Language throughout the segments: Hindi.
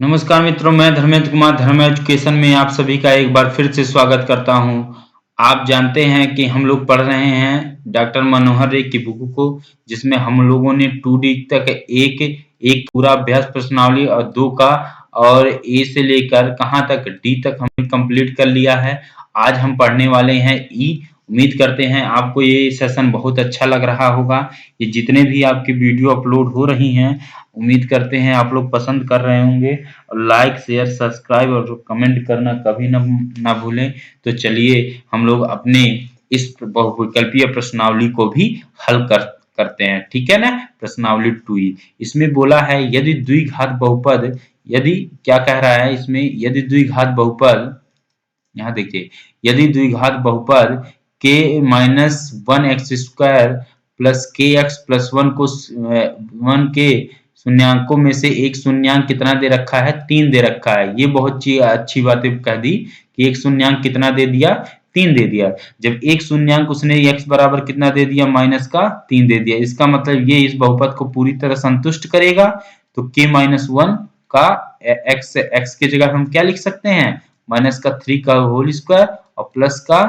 नमस्कार मित्रों, मैं धर्मेंद्र कुमार धर्म एजुकेशन में आप सभी का एक बार फिर से स्वागत करता हूं। आप जानते हैं कि हम लोग पढ़ रहे हैं डॉक्टर मनोहर रे की बुक को, जिसमें हम लोगों ने 2D तक एक एक पूरा अभ्यास प्रश्नावली और 2 का और ए से लेकर कहाँ तक डी तक हमने कंप्लीट कर लिया है। आज हम पढ़ने वाले हैं ई। उम्मीद करते हैं आपको ये सेशन बहुत अच्छा लग रहा होगा। ये जितने भी आपकी वीडियो अपलोड हो रही हैं, उम्मीद करते हैं आप लोग पसंद कर रहे होंगे। और लाइक शेयर सब्सक्राइब और कमेंट करना कभी ना भूलें। तो चलिए हम लोग अपने इस बहुविकल्पीय प्रश्नावली को भी हल करते हैं, ठीक है ना। प्रश्नावली 2 इसमें बोला है यदि द्विघात बहुपद, यदि क्या कह रहा है इसमें, यदि द्विघात बहुपद, यहाँ देखिए, यदि द्विघात बहुपद के minus one x square plus के एक्स प्लस वन को वन के शून्यांकों में से एक शून्यांक कितना दे रखा है, 3 दे रखा है। ये बहुत अच्छी बात कह दी कि एक शून्यांक कितना दे दिया, 3 दे दिया। जब एक शून्यांक उसने x बराबर कितना दे दिया, माइनस का 3 दे दिया। इसका मतलब ये इस बहुपद को पूरी तरह संतुष्ट करेगा। तो k माइनस वन का x की जगह हम क्या लिख सकते हैं, माइनस का 3 का होल स्क्वायर और प्लस का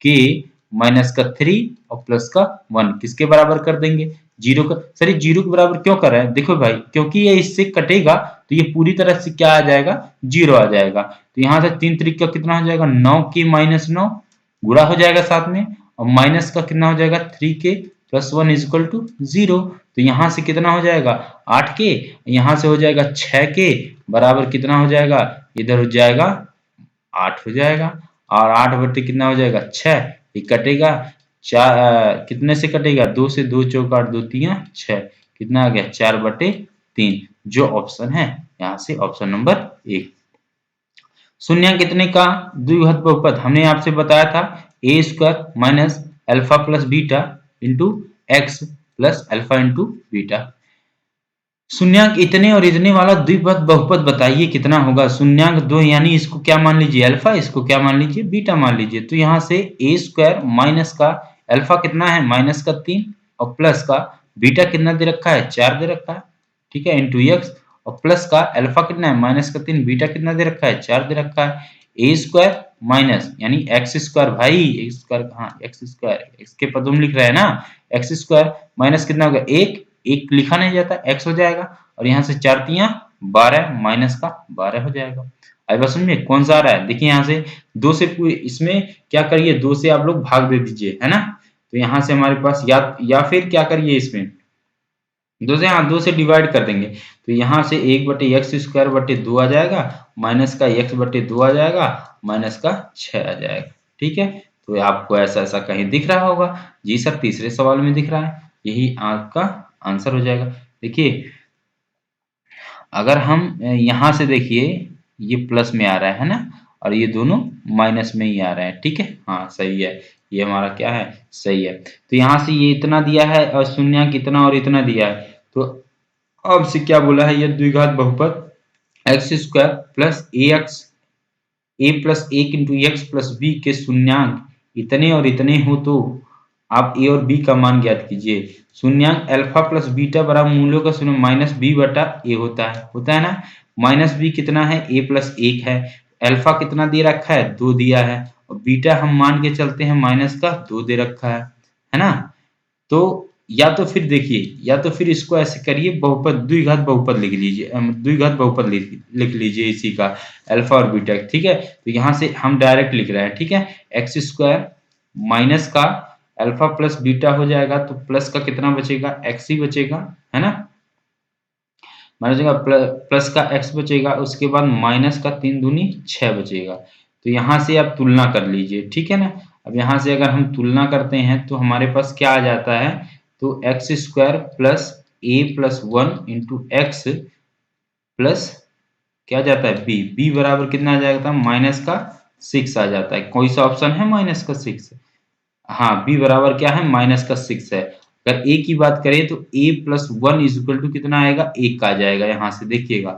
k माइनस का 3 और प्लस का 1 किसके बराबर कर देंगे, जीरो का। सर ये जीरो के बराबर क्यों कर रहे हैं, देखो भाई, क्योंकि ये इससे कटेगा तो ये पूरी तरह से क्या आ जाएगा, जीरो आ जाएगा। तो यहाँ से 3 3 का कितना हो जाएगा, 9 के माइनस 9 गुणा हो जाएगा साथ में, और माइनस का कितना हो जाएगा, 3 के प्लस 1 इज इक्वल टू 0। तो यहाँ से कितना हो जाएगा, 8 के, यहाँ से हो जाएगा 6 के बराबर कितना हो जाएगा, इधर हो जाएगा 8 हो जाएगा। और 8 बटे कितना हो जाएगा, 6, ये कटेगा चार, कितने से कटेगा, 2 से, 2 चौक 8, 2 तिया 6, कितना आ गया, 4 बटे 3। जो ऑप्शन है यहाँ से ऑप्शन नंबर 1। शून्य कितने का द्विघात बहुपद, हमने आपसे बताया था a square minus alpha plus beta into x plus alpha into beta. शून्यांक इतने और इतने वाला द्विपद बहुपद बताइए कितना होगा। शून्यांक 2 यानी इसको क्या मान लीजिए, अल्फा, इसको क्या मान लीजिए, बीटा मान लीजिए। तो यहाँ से ए स्क्वायर माइनस का अल्फा कितना है, माइनस का 3 और प्लस का बीटा कितना दे रखा है, 4 दे रखा है, ठीक है, इंटू एक्स और प्लस का अल्फा कितना है, माइनस का 3, बीटा कितना दे रखा है, 4 दे रखा है। ए स्क्वायर माइनस यानी एक्स स्क्वायर, भाई एक्स स्क्वायर, हाँ एक्स स्क्वायर, एक्स के पदों में लिख रहा है ना, एक्स स्क्वायर माइनस कितना होगा, एक लिखा नहीं जाता, एक्स हो जाएगा। और यहाँ से 4 तिया 12 माइनस का 12 हो जाएगा। अब बात समझ में कौन सा आ रहा है, देखिए यहाँ से 2 से इसमें क्या करिए, 2 से आप लोग भाग दे दीजिए, है ना। तो यहाँ से हमारे पास या फिर क्या करिए, इसमें 2 से, हाँ 2 से डिवाइड कर देंगे। तो यहाँ से 1 बटे एक्स स्क्वायर बटे 2 आ जाएगा, माइनस का x बटे 2 आ जाएगा, माइनस का 6 आ जाएगा, ठीक है। तो आपको ऐसा ऐसा कहीं दिख रहा होगा, जी सर तीसरे सवाल में दिख रहा है, यही आपका आंसर हो जाएगा। देखिए अगर हम यहाँ से देखिए, ये प्लस में आ रहा है ना, और ये दोनों माइनस में ही आ रहा है, ठीक है, हाँ सही है, ये हमारा क्या है, सही है। तो यहाँ से ये इतना दिया है और शून्य कितना और इतना दिया है। तो अब से क्या बोला है, ये द्विघात बहुपद एक्स स्क्वायर प्लस ए एक्स, ए प्लस एक इंटू एक्स प्लस बी के शून्यांक इतने और इतने हो तो आप ए और बी का मान ज्ञात कीजिए। शून्यांक अल्फा प्लस बीटा बराबर मूल्यों का शून्य माइनस बी बटा ए होता है ना। माइनस बी कितना है, ए प्लस 1 है, अल्फा कितना दे रखा है, 2 दिया है, और बीटा हम मान के चलते हैं माइनस का 2 दे रखा है ना। तो या तो फिर देखिए, या तो फिर इसको ऐसे करिए, बहुपद द्विघात बहुपद लिख लीजिए, द्विघात बहुपद लिख लीजिए इसी का, अल्फा और बीटा, ठीक है। तो यहाँ से हम डायरेक्ट लिख रहे हैं, ठीक है, एक्स स्क्वायर माइनस का अल्फा प्लस बीटा हो जाएगा, तो प्लस का कितना बचेगा, एक्स ही बचेगा, है ना, माइनस का प्लस का एक्स बचेगा, उसके बाद माइनस का 3 दूनी 6 बचेगा। तो यहाँ से आप तुलना कर लीजिए, ठीक है ना। अब यहाँ से अगर हम तुलना करते हैं तो हमारे पास क्या आ जाता है, तो एक्स स्क्वायर प्लस ए प्लस 1 इंटू एक्स प्लस क्या जाता है, बी बराबर कितना आ जाएगा, माइनस का 6 आ जाता है। कोई सा ऑप्शन है माइनस का 6, हाँ बी बराबर क्या है, माइनस का 6 है। अगर ए की बात करें तो ए प्लस 1 इज इक्वल टू कितना आएगा, 1 का आ जाएगा। यहाँ से देखिएगा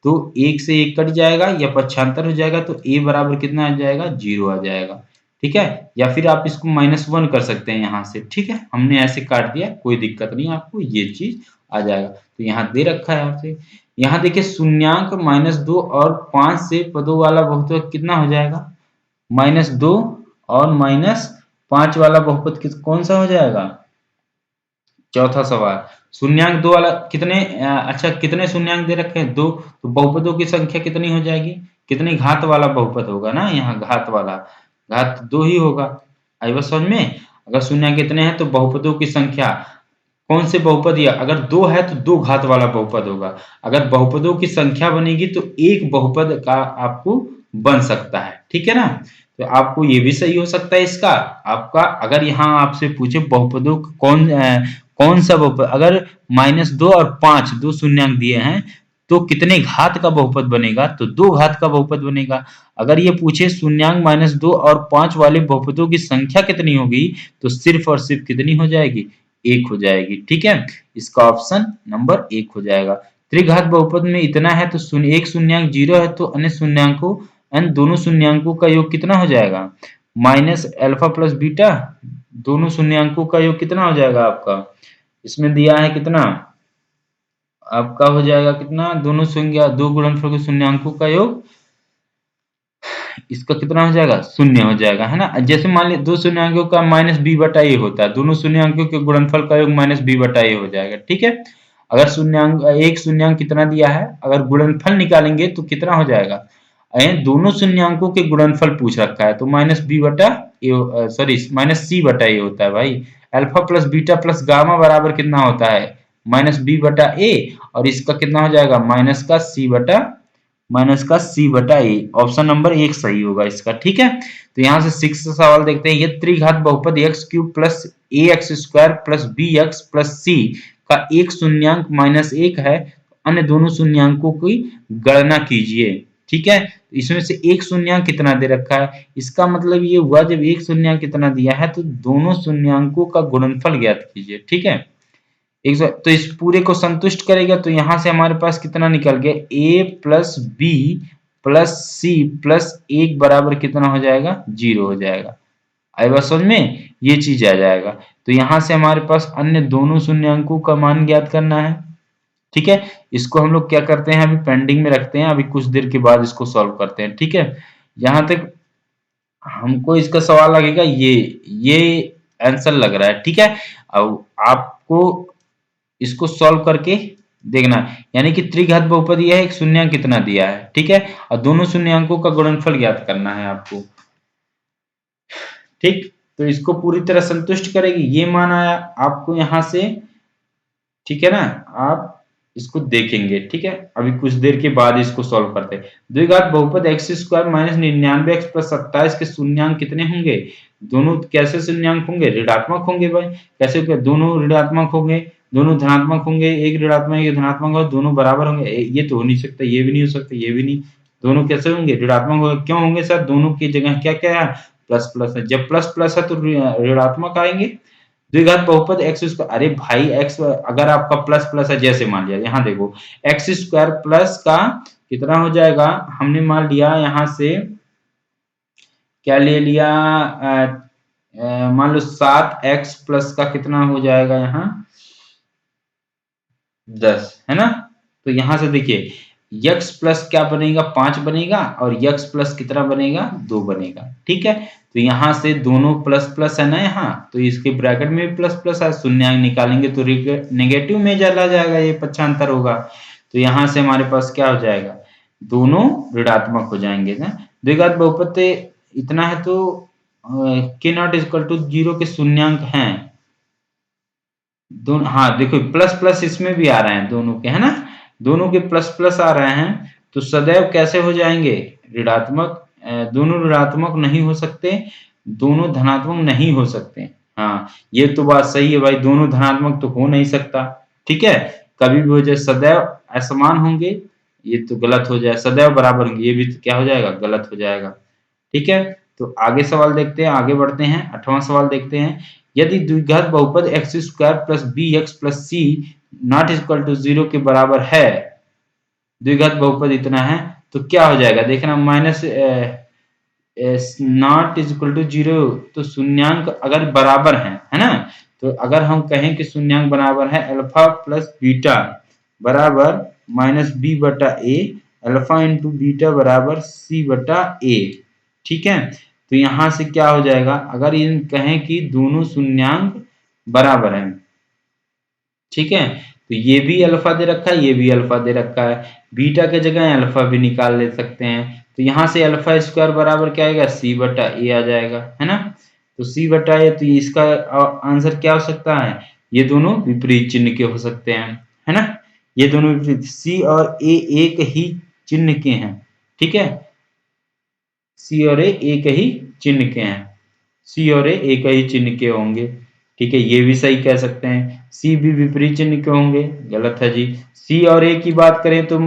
तो 1 से 1 कट जाएगा या पक्षांतर हो जाएगा, तो ए बराबर कितना आ जाएगा, 0 आ जाएगा, ठीक है। या फिर आप इसको -1 कर सकते हैं यहाँ से, ठीक है, हमने ऐसे काट दिया, कोई दिक्कत नहीं, आपको ये चीज आ जाएगा। तो यहाँ दे रखा है आपसे यहाँ देखिए शून्यांक -2 और 5 से पदों वाला बहुपद कितना हो जाएगा? -2 और -5 वाला बहुपद कौन सा हो जाएगा? चौथा सवाल शून्यांक 2 वाला कितने अच्छा कितने शून्यांक दे रखे हैं? 2, तो बहुपदों की संख्या कितनी हो जाएगी? कितनी घात वाला बहुपद होगा ना, यहाँ घात वाला, घात 2 ही होगा। आई बात समझ में? अगर शून्यांक कितने हैं तो बहुपदों की संख्या कौन से बहुपद, या अगर 2 है तो 2 घात वाला बहुपद होगा। अगर बहुपदों की संख्या बनेगी तो एक बहुपद का आपको बन सकता है, ठीक है ना? तो आपको ये भी सही हो सकता है इसका। आपका अगर यहाँ आपसे पूछे बहुपदों कौन सा बहुपद, अगर -2 और 5 दो शून्यांक दिए हैं तो कितने घात का बहुपद बनेगा? तो 2 घात का बहुपद बनेगा। अगर ये पूछे शून्यांक -2 और 5 वाले बहुपदों की संख्या कितनी होगी, तो सिर्फ और सिर्फ कितनी हो जाएगी? 1 हो जाएगी, ठीक है? इसका ऑप्शन नंबर 1 हो जाएगा। त्रिघात बहुपद में इतना है तो एक शून्यांक 0 है तो अन्य दोनों शून्यांकों का योग कितना हो जाएगा? माइनस अल्फा प्लस बीटा, दोनों शून्यांकों का योग कितना हो जाएगा आपका? इसमें दिया है कितना? आपका हो जाएगा कितना? दोनों संख्या दो गुणनफल के शून्यांकों का योग, इसका कितना हो जाएगा? 0 हो जाएगा, है ना? जैसे मान लीजिए दो शून्यांकों का -b/a होता है, दोनों शून्यांकों के गुणनफल का योग -b/a हो जाएगा, ठीक है? अगर एक शून्यांक कितना दिया है, अगर गुणनफल निकालेंगे तो कितना हो जाएगा? दोनों शून्यांकों के गुणनफल पूछ रखा है तो -c/a होता है भाई। Alpha plus beta plus gamma बराबर कितना होता है? -b/a, और इसका कितना हो जाएगा? -c/a। ऑप्शन नंबर 1 सही होगा इसका, ठीक है? तो यहाँ से 6 सवाल देखते हैं। ये त्रिघात बहुपद x³ plus ax² plus bx plus c का एक शून्यांक -1 है, अन्य दोनों शून्यांकों की गणना कीजिए, ठीक है? इसमें से एक शून्यांक कितना दे रखा है, इसका मतलब ये हुआ जब एक शून्यांक कितना दिया है तो दोनों शून्यांकों का गुणनफल ज्ञात कीजिए, ठीक है? तो इस पूरे को संतुष्ट करेगा तो यहां से हमारे पास कितना निकल गया? a plus B plus C plus 1 बराबर कितना हो जाएगा? 0 हो जाएगा। आई बात समझ में? ये चीज आ जाएगा। तो यहां से हमारे पास अन्य दोनों शून्यांकों का मान ज्ञात करना है, ठीक है? इसको हम लोग क्या करते हैं, अभी पेंडिंग में रखते हैं, अभी कुछ देर के बाद इसको सॉल्व करते हैं, ठीक है? यहां तक हमको इसका सवाल लगेगा, ये आंसर लग रहा है, ठीक है? अब आपको इसको सॉल्व करके देखना है, यानी कि त्रिघात बहुपद यह है, एक शून्यांक कितना दिया है, ठीक है? और दोनों शून्यांकों का गुणनफल ज्ञात करना है आपको, ठीक? तो इसको पूरी तरह संतुष्ट करेगी, ये मान आया आपको यहां से, ठीक है ना? आप इसको देखेंगे, ठीक है? अभी कुछ देर के बाद इसको सॉल्व करते हैं। द्विघात बहुपद x² माइनस 99x प्लस 27 के शून्यांक कितने होंगे? दोनों कैसे शून्यांक होंगे? ऋणात्मक होंगे भाई। कैसे? दोनों ऋणात्मक होंगे, दोनों धनात्मक होंगे, एक ऋणात्मक एक धनात्मक और दोनों बराबर होंगे। ये तो हो नहीं सकता, ये भी नहीं हो सकता, ये भी नहीं। दोनों कैसे होंगे? ऋणात्मक होंगे। क्यों होंगे सर? दोनों की जगह क्या क्या है? प्लस प्लस है। जब प्लस प्लस है तो ऋणात्मक आएंगे। द्विघात बहुपद x², अरे भाई x अगर आपका प्लस प्लस है, जैसे मान लिया यहाँ देखो x² प्लस का कितना हो जाएगा, हमने मान लिया यहाँ से क्या ले लिया, मान लो 7x प्लस का कितना हो जाएगा यहाँ 10, है ना? तो यहां से देखिए x प्लस क्या बनेगा? 5 बनेगा, और x प्लस कितना बनेगा? 2 बनेगा, ठीक है? तो यहां से दोनों प्लस प्लस है ना यहाँ, तो इसके ब्रैकेट में भी प्लस प्लस है, शून्यांक निकालेंगे तो नेगेटिव में चला जाएगा, ये पक्षांतर होगा। तो यहां से हमारे पास क्या हो जाएगा? दोनों ऋणात्मक हो जाएंगे ना। द्विघात बहुपद इतना है तो k0 के शून्यांक हैं दोनों। हाँ देखो प्लस प्लस इसमें भी आ रहे हैं दोनों के, है ना? दोनों के प्लस प्लस आ रहे हैं तो सदैव कैसे हो जाएंगे? ऋणात्मक। दोनों ऋणात्मक नहीं हो सकते, दोनों धनात्मक नहीं हो सकते। हाँ ये तो बात सही है भाई, दोनों धनात्मक तो हो नहीं सकता, ठीक है? कभी भी हो जाए, सदैव असमान होंगे, ये तो गलत हो जाए। सदैव बराबर होंगे, ये भी तो क्या हो जाएगा? गलत हो जाएगा, ठीक है? तो आगे सवाल देखते हैं, आगे बढ़ते हैं। 8वां सवाल देखते हैं। यदि द्विघात बहुपद x² plus bx plus c not equal to 0 के बराबर है, द्विघात बहुपद इतना है, तो क्या हो जाएगा? देखना, माइनस नॉट इक्वल टू 0, तो शून्यांक अगर बराबर है ना? तो अगर हम कहें कि शून्यांक बराबर है अल्फा प्लस बीटा बराबर माइनस बी बटा ए, अल्फा इंटू बीटा बराबर सी बटा ए। ठीक है, तो यहां से क्या हो जाएगा, अगर इन कहें कि दोनों शून्यांक बराबर हैं, ठीक है, तो ये भी अल्फा दे रखा है, ये भी अल्फा दे रखा है, बीटा के जगह अल्फा भी निकाल ले सकते हैं। तो यहाँ से अल्फा स्क्वायर बराबर क्या आएगा, सी बटा ए आ जाएगा, है ना। तो सी बटा ए, तो इसका आंसर क्या हो सकता है, ये दोनों विपरीत चिन्ह के हो सकते हैं, है ना। ये दोनों विपरीत, सी और ए एक ही चिन्ह के हैं, ठीक है, सी और ए एक ही चिन्ह के हैं, सी और ए एक ही चिन्ह के होंगे, ठीक है, ये भी सही कह सकते हैं। सी भी विपरीत चिन्ह के होंगे, गलत है जी। सी और ए की बात करें तो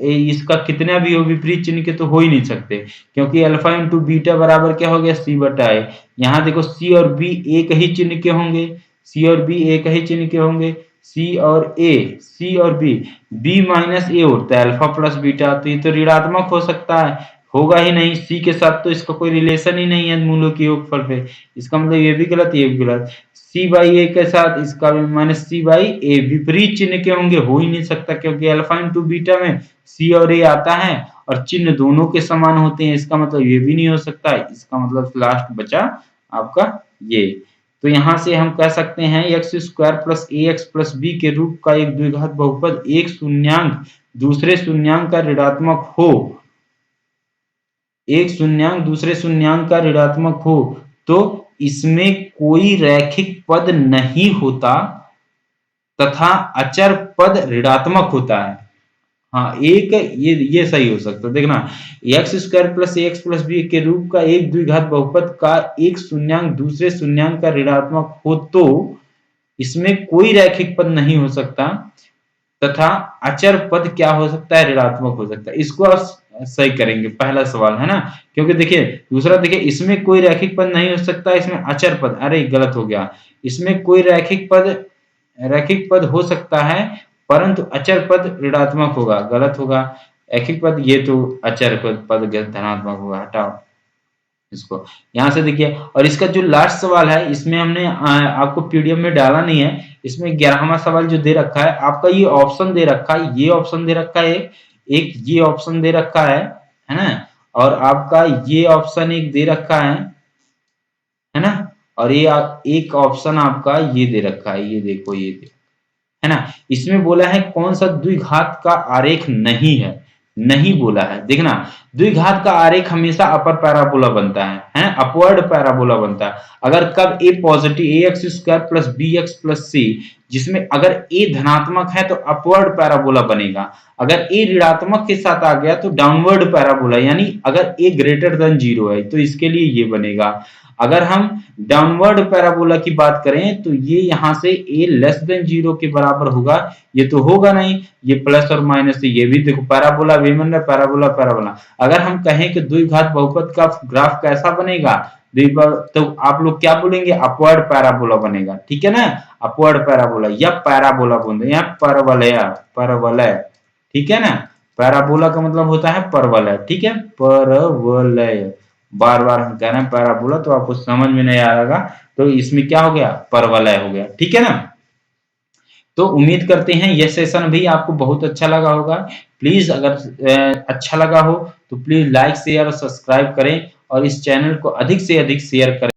इसका कितना भी हो विपरीत चिन्ह के तो हो ही नहीं सकते, क्योंकि अल्फा इंटू बीटा बराबर क्या हो गया, सी बटा ए। यहाँ देखो सी और बी एक ही चिन्ह के होंगे, सी और बी एक ही चिन्ह के होंगे, सी और ए, सी और बी, बी माइनस ए होता है अल्फा प्लस बीटा, तो ये तो ऋणात्मक हो सकता है, होगा ही नहीं, सी के साथ तो इसका कोई रिलेशन ही नहीं है मूलों के योगफल पे, इसका मतलब ये भी गलत, ये भी गलत। सी बाई ए के साथ इसका भी माइनस सी बाई ए विपरीत चिन्ह के होंगे, हो ही नहीं सकता, क्योंकि अल्फा इंटू बीटा में सी और ए आता है और चिन्ह दोनों के समान होते हैं, इसका मतलब ये भी नहीं हो सकता, इसका मतलब लास्ट बचा आपका ये। तो यहां से हम कह सकते हैं एक्स स्क्वायर प्लस ए एक्स प्लस बी के रूप का एक द्विघात बहुपद एक शून्यांक दूसरे शून्यांक का ऋणात्मक हो, एक शून्यांक दूसरे शून्यांक का ऋणात्मक हो तो इसमें कोई रैखिक पद नहीं होता तथा अचर पद ऋणात्मक होता है। हाँ, एक ये सही हो सकता है, देखना, x square plus x plus b के रूप का एक द्विघात बहुपद का एक शून्यांक दूसरे शून्यांक का ऋणात्मक हो तो इसमें कोई रैखिक पद नहीं हो सकता तथा अचर पद क्या हो सकता है, ऋणात्मक हो सकता है। इसको आप सही करेंगे, पहला सवाल, है ना, क्योंकि देखिए दूसरा, देखिए इसमें कोई रैखिक पद नहीं हो सकता, इसमें अचर पद, अरे गलत हो गया, इसमें कोई रैखिक पद हो सकता है परंतु अचर पद ऋणात्मक होगा, गलत होगा, रैखिक पद, ये तो अचर पद धनात्मक होगा, हटाओ इसको यहां से देखिए। और इसका जो लास्ट सवाल है इसमें हमने आपको पीडीएफ में डाला नहीं है, इसमें 11वां सवाल जो दे रखा है आपका, ये ऑप्शन दे रखा है, ये ऑप्शन दे रखा है, एक ये ऑप्शन दे रखा है ना, और आपका ये ऑप्शन एक दे रखा है ना, और ये एक ऑप्शन आपका ये दे रखा है, ये देखो, ये देखो, है ना। इसमें बोला है कौन सा द्विघात का आरेख नहीं है, नहीं बोला है, देखना, द्विघात का आरेख हमेशा अपर पैराबोला बनता है अपवर्ड पैराबोला बनता है, अगर कब a positive, a x square plus b x plus c, जिसमें अगर ए धनात्मक है तो अपवर्ड पैराबोला बनेगा, अगर ए ऋणात्मक के साथ आ गया तो डाउनवर्ड पैराबोला, यानी अगर ए ग्रेटर देन 0 है तो इसके लिए ये बनेगा। अगर हम डाउनवर्ड पैराबोला की बात करें तो ये यहां से a लेस देन 0 के बराबर होगा, ये तो होगा नहीं, ये प्लस और माइनस, ये भी देखो पैराबोला भी बन रहा है, पैराबोला पैराबोला। अगर हम कहें कि द्विघात बहुपद का ग्राफ कैसा बनेगा, तो आप लोग क्या बोलेंगे, अपवर्ड पैराबोला बनेगा, ठीक है ना, अपवर्ड पैराबोला या पैराबोला बोलते हैं, परवलय, परवलय, ठीक है ना, पैराबोला का मतलब होता है परवलय, ठीक है, परवलय, बार बार हम कह रहे हैं पैराबोला तो आपको समझ में नहीं आएगा, तो इसमें क्या हो गया, परवलय हो गया, ठीक है ना। तो उम्मीद करते हैं यह सेशन भी आपको बहुत अच्छा लगा होगा। प्लीज अगर अच्छा लगा हो तो प्लीज लाइक शेयर और सब्सक्राइब करें और इस चैनल को अधिक से अधिक शेयर करें।